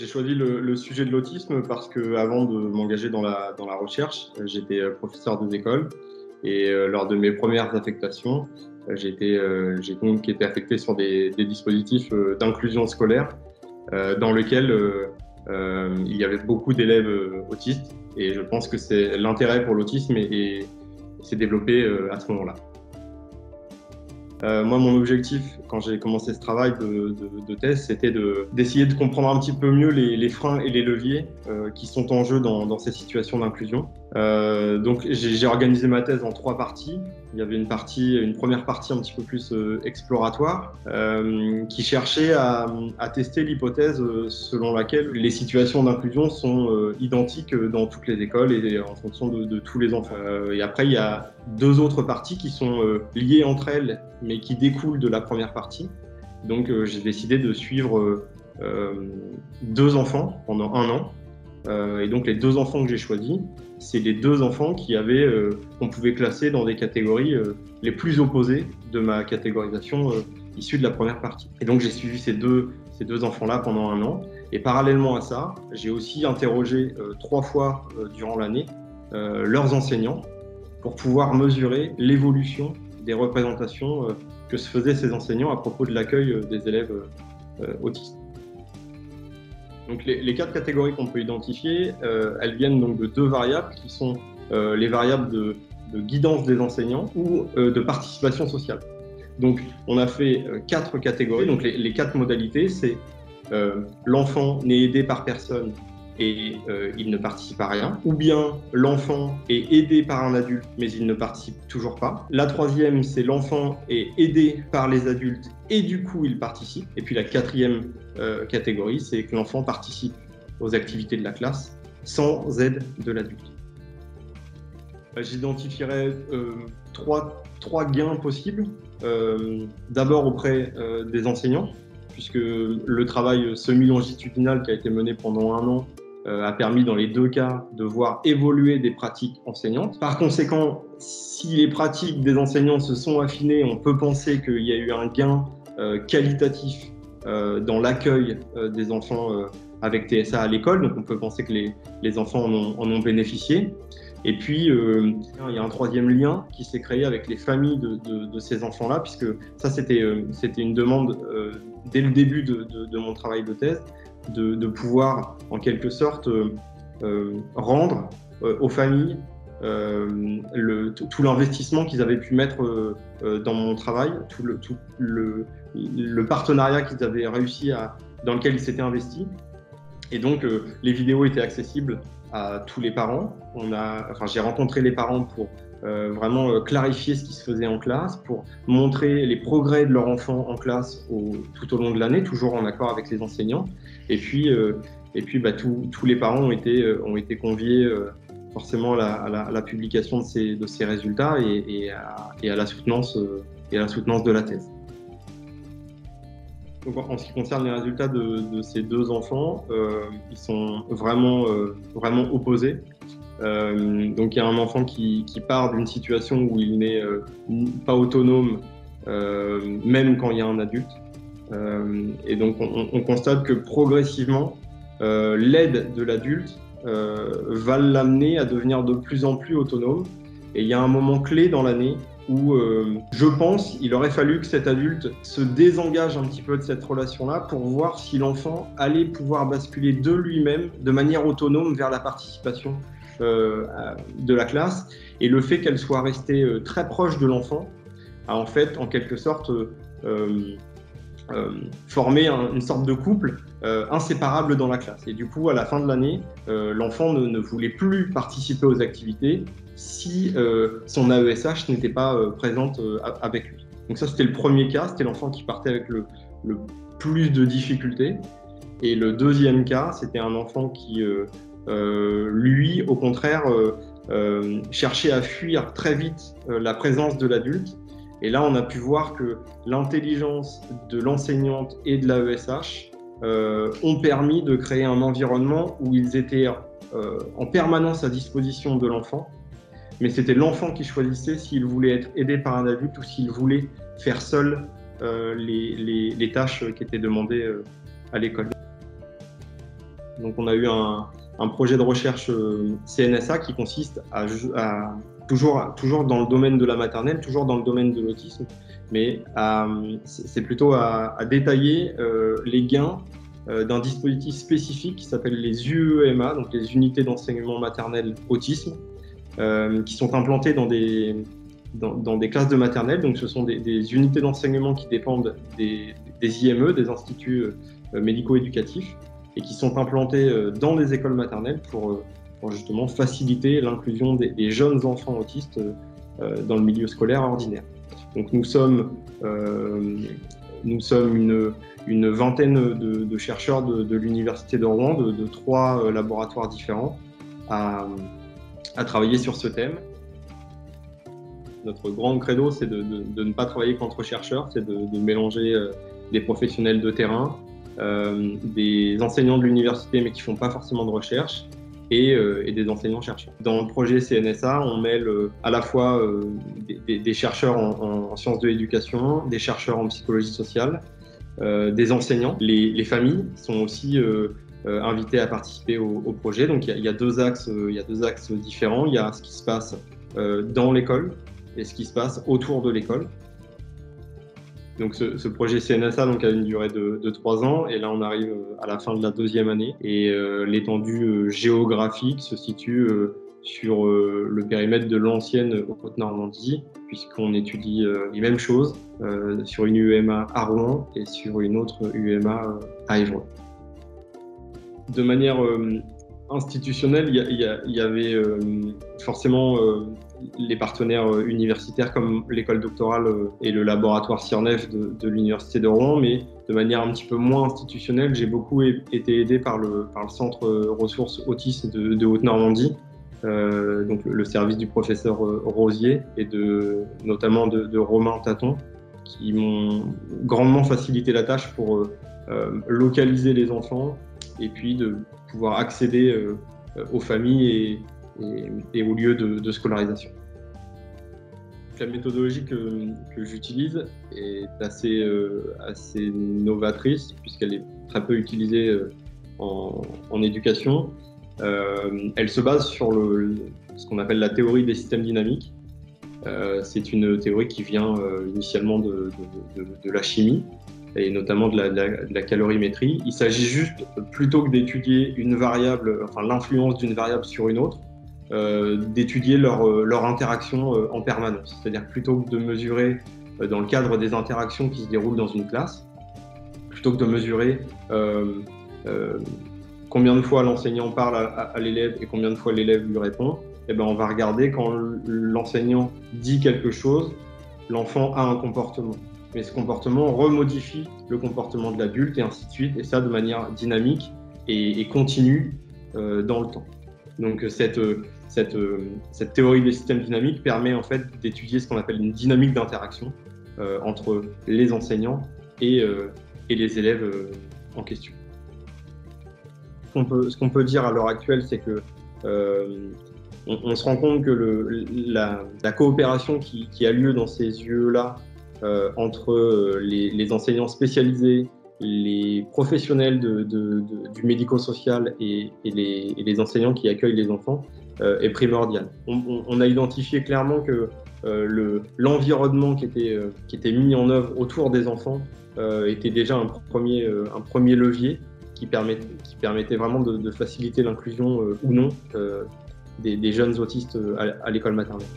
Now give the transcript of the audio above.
J'ai choisi le sujet de l'autisme parce que, avant de m'engager dans la recherche, j'étais professeur des écoles et lors de mes premières affectations, j'ai donc été affecté sur des dispositifs d'inclusion scolaire dans lesquels il y avait beaucoup d'élèves autistes, et je pense que c'est l'intérêt pour l'autisme et s'est développé à ce moment-là. Moi, mon objectif, quand j'ai commencé ce travail de thèse, c'était d'essayer de comprendre un petit peu mieux les freins et les leviers qui sont en jeu dans ces situations d'inclusion. Donc, j'ai organisé ma thèse en 3 parties. Il y avait une première partie un petit peu plus exploratoire, qui cherchait à tester l'hypothèse selon laquelle les situations d'inclusion sont identiques dans toutes les écoles et en fonction de tous les enfants. Et après, il y a 2 autres parties qui sont liées entre elles, mais qui découlent de la première partie. Donc, j'ai décidé de suivre 2 enfants pendant 1 an. Et donc, les 2 enfants que j'ai choisis, c'est les 2 enfants qu'on pouvait classer dans des catégories les plus opposées de ma catégorisation issue de la première partie. Et donc, j'ai suivi ces deux enfants-là pendant 1 an. Et parallèlement à ça, j'ai aussi interrogé 3 fois durant l'année leurs enseignants pour pouvoir mesurer l'évolution des représentations que se faisaient ces enseignants à propos de l'accueil des élèves autistes. Donc les 4 catégories qu'on peut identifier, elles viennent donc de 2 variables qui sont les variables de guidance des enseignants ou de participation sociale. Donc on a fait 4 catégories. Donc les 4 modalités, c'est l'enfant n'est aidé par personne et il ne participe à rien, ou bien l'enfant est aidé par un adulte mais il ne participe toujours pas. La 3e, c'est l'enfant est aidé par les adultes et du coup il participe. Et puis la 4e catégorie, c'est que l'enfant participe aux activités de la classe sans aide de l'adulte. J'identifierais 3 gains possibles. D'abord auprès des enseignants, puisque le travail semi-longitudinal qui a été mené pendant 1 an a permis dans les 2 cas de voir évoluer des pratiques enseignantes. Par conséquent, si les pratiques des enseignants se sont affinées, on peut penser qu'il y a eu un gain qualitatif dans l'accueil des enfants avec TSA à l'école, donc on peut penser que les enfants en ont bénéficié. Et puis, il y a un 3e lien qui s'est créé avec les familles de ces enfants-là, puisque ça, c'était une demande dès le début de mon travail de thèse, de pouvoir, en quelque sorte, rendre aux familles tout l'investissement qu'ils avaient pu mettre dans mon travail, tout le partenariat qu'ils avaient réussi dans lequel ils s'étaient investis. Et donc, les vidéos étaient accessibles à tous les parents. J'ai rencontré les parents pour vraiment clarifier ce qui se faisait en classe, pour montrer les progrès de leur enfant en classe tout au long de l'année, toujours en accord avec les enseignants. Et puis tous les parents ont été conviés forcément à la publication de ces résultats et à la soutenance de la thèse. Donc, en ce qui concerne les résultats de ces 2 enfants, ils sont vraiment opposés. Donc il y a un enfant qui part d'une situation où il n'est pas autonome, même quand il y a un adulte. Et donc on constate que progressivement, l'aide de l'adulte va l'amener à devenir de plus en plus autonome. Et il y a un moment clé dans l'année où je pense il aurait fallu que cet adulte se désengage un petit peu de cette relation-là pour voir si l'enfant allait pouvoir basculer de lui-même de manière autonome vers la participation de la classe. Et le fait qu'elle soit restée très proche de l'enfant a en fait, en quelque sorte, formé une sorte de couple inséparable dans la classe. Et du coup, à la fin de l'année, l'enfant ne voulait plus participer aux activités si son AESH n'était pas présente avec lui. Donc ça, c'était le premier cas, c'était l'enfant qui partait avec le plus de difficultés. Et le 2e cas, c'était un enfant qui, lui, au contraire, cherchait à fuir très vite la présence de l'adulte. Et là, on a pu voir que l'intelligence de l'enseignante et de l'AESH ont permis de créer un environnement où ils étaient en permanence à disposition de l'enfant, mais c'était l'enfant qui choisissait s'il voulait être aidé par un adulte ou s'il voulait faire seul les tâches qui étaient demandées à l'école. Donc on a eu un projet de recherche CNSA qui consiste toujours dans le domaine de la maternelle, toujours dans le domaine de l'autisme, mais c'est plutôt à détailler les gains d'un dispositif spécifique qui s'appelle les UEMA, donc les unités d'enseignement maternel autisme, qui sont implantées dans des classes de maternelle. Donc ce sont des unités d'enseignement qui dépendent des IME, des instituts médico-éducatifs, et qui sont implantées dans les écoles maternelles pour justement faciliter l'inclusion des jeunes enfants autistes dans le milieu scolaire ordinaire. Donc nous sommes une vingtaine de chercheurs de l'Université de Rouen, de 3 laboratoires différents, à travailler sur ce thème. Notre grand credo, c'est de ne pas travailler qu'entre chercheurs, c'est de mélanger des professionnels de terrain, des enseignants de l'université mais qui ne font pas forcément de recherche, et des enseignants-chercheurs. Dans le projet CNSA, on mêle à la fois des chercheurs en sciences de l'éducation, des chercheurs en psychologie sociale, des enseignants. Les familles sont aussi invitées à participer au projet. Donc il y a deux axes différents. Il y a ce qui se passe dans l'école et ce qui se passe autour de l'école. Donc ce projet CNSA a une durée de 3 ans, et là on arrive à la fin de la 2e année, et l'étendue géographique se situe sur le périmètre de l'ancienne Haute-Normandie, puisqu'on étudie les mêmes choses sur une UEMA à Rouen et sur une autre UEMA à Évreux. De manière institutionnelle, il y avait forcément les partenaires universitaires comme l'école doctorale et le laboratoire CIRNEF de l'Université de Rouen, mais de manière un petit peu moins institutionnelle, j'ai beaucoup été aidé par le centre ressources autisme de Haute-Normandie, donc le service du professeur Rosier et notamment de Romain Taton, qui m'ont grandement facilité la tâche pour localiser les enfants et puis de pouvoir accéder aux familles et aux lieux de scolarisation. La méthodologie que j'utilise est assez novatrice, puisqu'elle est très peu utilisée en éducation. Elle se base sur ce qu'on appelle la théorie des systèmes dynamiques. C'est une théorie qui vient initialement de la chimie, et notamment de la calorimétrie. Il s'agit juste, plutôt que d'étudier l'influence d'une variable sur une autre, d'étudier leur interaction en permanence. C'est-à-dire, plutôt que de mesurer dans le cadre des interactions qui se déroulent dans une classe, plutôt que de mesurer combien de fois l'enseignant parle à l'élève et combien de fois l'élève lui répond, on va regarder quand l'enseignant dit quelque chose, l'enfant a un comportement. Mais ce comportement remodifie le comportement de l'adulte, et ainsi de suite, et ça de manière dynamique et continue dans le temps. Donc cette théorie des systèmes dynamiques permet en fait d'étudier ce qu'on appelle une dynamique d'interaction entre les enseignants et les élèves en question. Ce qu'on peut dire à l'heure actuelle, c'est que on se rend compte que la coopération qui a lieu dans ces lieux-là entre les enseignants spécialisés, les professionnels du médico-social et les enseignants qui accueillent les enfants est primordiale. On a identifié clairement que l'environnement qui était mis en œuvre autour des enfants était déjà un premier levier qui permettait vraiment de faciliter l'inclusion ou non des jeunes autistes à l'école maternelle.